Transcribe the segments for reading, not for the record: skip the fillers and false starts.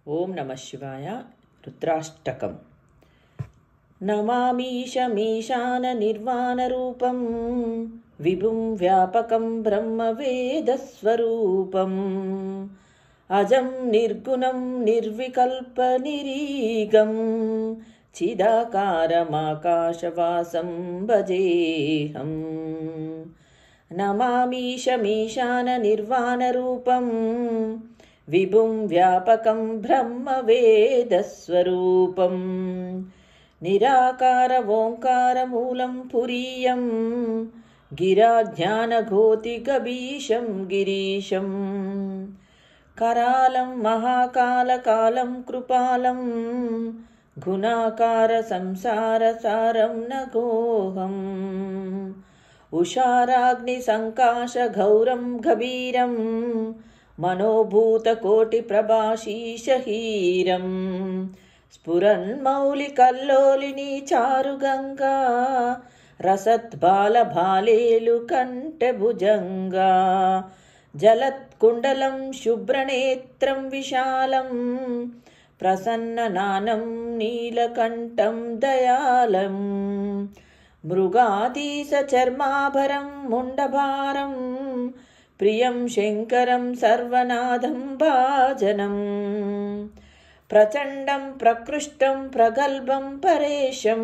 ఓం నమః శివాయ. రుద్రాష్టకం. నమామీశమీశాన నిర్వాణరూపం విభుం వ్యాపకం బ్రహ్మవేదస్వరూపం అజం నిర్గుణం నిర్వికల్పనిరీగం చిదాకారమాకాశవాసం భజేహం. నమామీశమీశాన నిర్వాణరూపం విభుం వ్యాపకం బ్రహ్మవేదస్వరూపం నిరాకార ఓంకారమూలం పురీయం గిరాజ్ఞానఘోతిగబీశం గిరీశం కరాళం మహాకాలకాలం కృపాలం గుణాకార సంసారసారం నగోహం ఉషారాగ్ని సంకాశ గౌరం గభీరం మనోభూతకోటిప్రభాశీషహీరం స్ఫురన్మౌలికల్లోలిని చారుగంగా రసద్బాలబాలేలు కంఠభుజంగా జలత్కుండలం శుభ్రనేత్రం విశాలం ప్రసన్ననానం నీలకంఠం దయాళం మృగాధీశచర్మాభరం ముండభారం ప్రియం శంకరం సర్వనాథం భాజనం ప్రచండం ప్రకృష్టం ప్రగల్భం పరేశం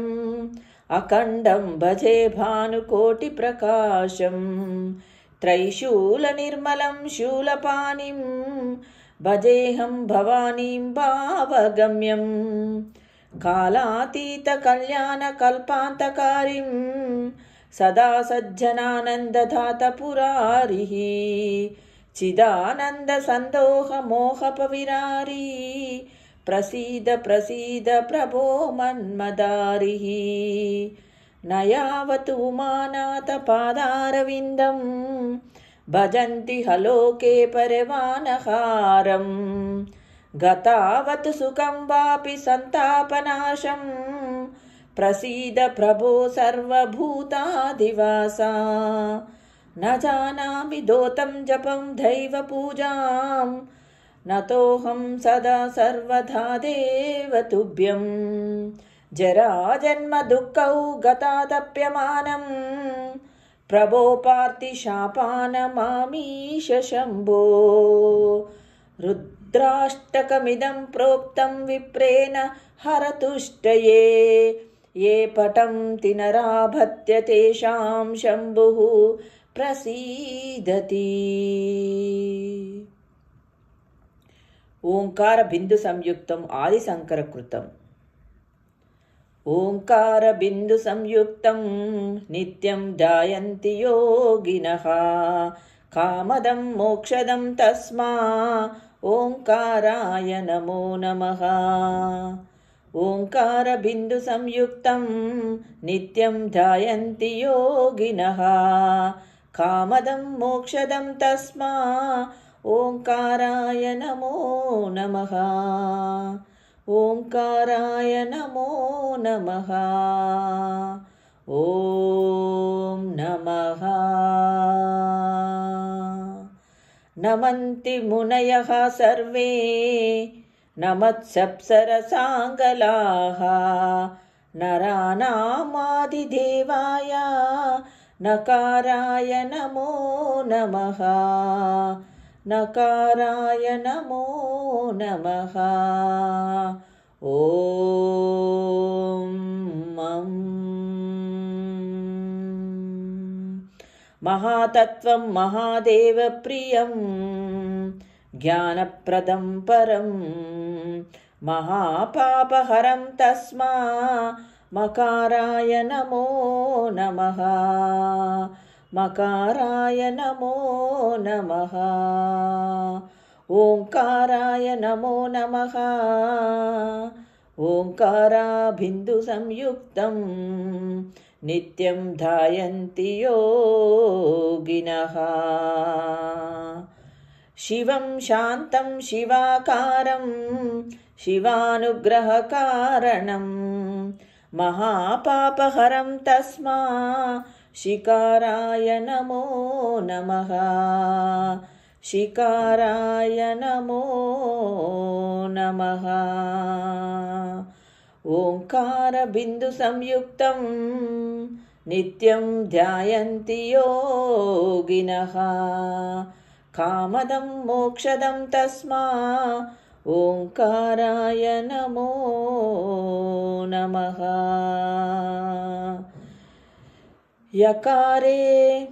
అఖండం భజే భానుకోటి ప్రకాశం త్రైశూల నిర్మలం శూలపాణిం భజేహం భవానీం భావగమ్యం కాలాతీత కళ్యాణ కల్పాంతకారిం సదా సజ్జనానందధాత పురారిః చిదానంద సందోహ మోహపవిరారీ ప్రసీద ప్రసీద ప్రభో మన్మదారిః నయావతు ఉమానాథ పాదారవిందం భజంతి హలోకే పరివానహారం గతావతు సుఖం వాపి సంతాపనాశం ప్రసీద ప్రభో సర్వభూతాధివాసా న జానామి దోతం జపం దైవ పూజాం నతోహం సదా సర్వదా దేవ తుభ్యం జరా జన్మ దుఃఖౌ గతాతప్యమానం ప్రభో పార్తి శాపానమామీశ శంభో. రుద్రాష్టకమిదం ప్రోక్తం విప్రేణ హరతుష్టయే ఏ పఠంతి నరాభత్య తేషాం శంభుః ప్రసీదతి. ఓంకార బిందు సంయుక్తం ఆది శంకర కృతం. ఓంకార బిందు సంయుక్తం నిత్యం ధ్యాయంతి యోగినః కామదం మోక్షదం తస్మా ఓంకారాయ నమో నమః. ఓంకార బిందు సంయుక్తం నిత్యం ధ్యాయంతి యోగినః కామదం మోక్షదం తస్మా ఓంకారాయ నమో నమః. ఓంకారాయ నమో నమః. ఓం నమః. నమంతి మునయః సర్వే నమత్సప్సరసాంగలాః నరాణామాదిదేవాయ నకారాయ నమో నమః. నకారాయ నమో నమః. ఓం మం మహాతత్వం మహాదేవ ప్రియం జ్ఞానప్రదం పరం మహాపాపహరం తస్మా మకారాయ నమో నమః. మకారాయ నమో నమః. ఓంకారాయ నమో నమః. ఓంకారా బిందు సంయుక్తం నిత్యం ధ్యాయంతి యోగినః. శివం శాంతం శివాకారం శివానుగ్రహకారణం మహాపాపహరం తస్మా శికారాయ నమో నమః. शिकाराय नमो नमः। ओंकारबिन्दुसंयुक्तं नित्यं ध्यायन्ति योगिनः। कामदं मोक्षदं तस्मा ओंकाराय नमो नमः। यकारे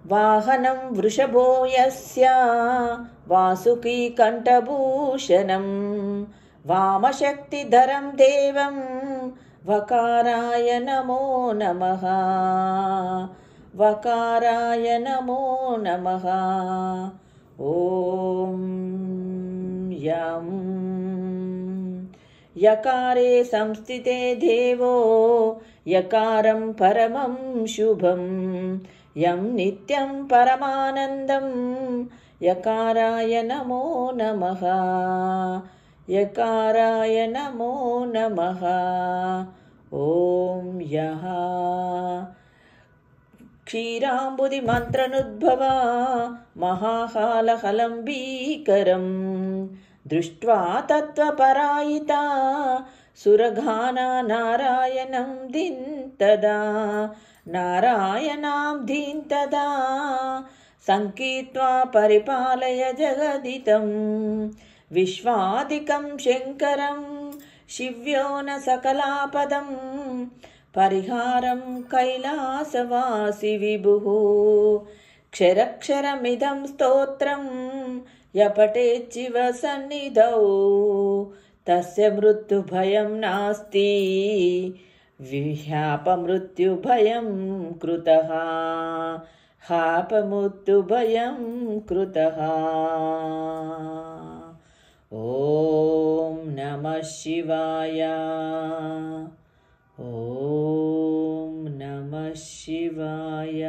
वाहनं वृषभो यस्य वासुकीकण्ठभूषणं वामशक्तिधरं देवं वकाराय नमो नमः। वकाराय नमो नमः। ॐ यं यकारे संस्थिते देवो यकारं परमं शुभं यं नित्यं परमानन्दं यकाराय नमो नमः। यकाराय नमो नमः। ॐ यः क्षीराम्बुधिमन्त्रनुद्भवा महाहालहलं भीकरं दृष्ट्वा तत्त्वपरायिता सुरगाना नारायणं दीन्तदा नारायणां दीन्तदा सङ्कीर्त्वा परिपालय जगदितं विश्वादिकं शङ्करं शिव्यो न सकलापदं परिहारं कैलासवासि विभुः। क्षरक्षरमिदं स्तोत्रं यपठेच्छिव सन्निधौ तस्य मृत्युभयं नास्ति विह्यापमृत्युभयं कृतः हापमृत्युभयं कृतः। ॐ नमः शिवाय। ॐ नमः शिवाय।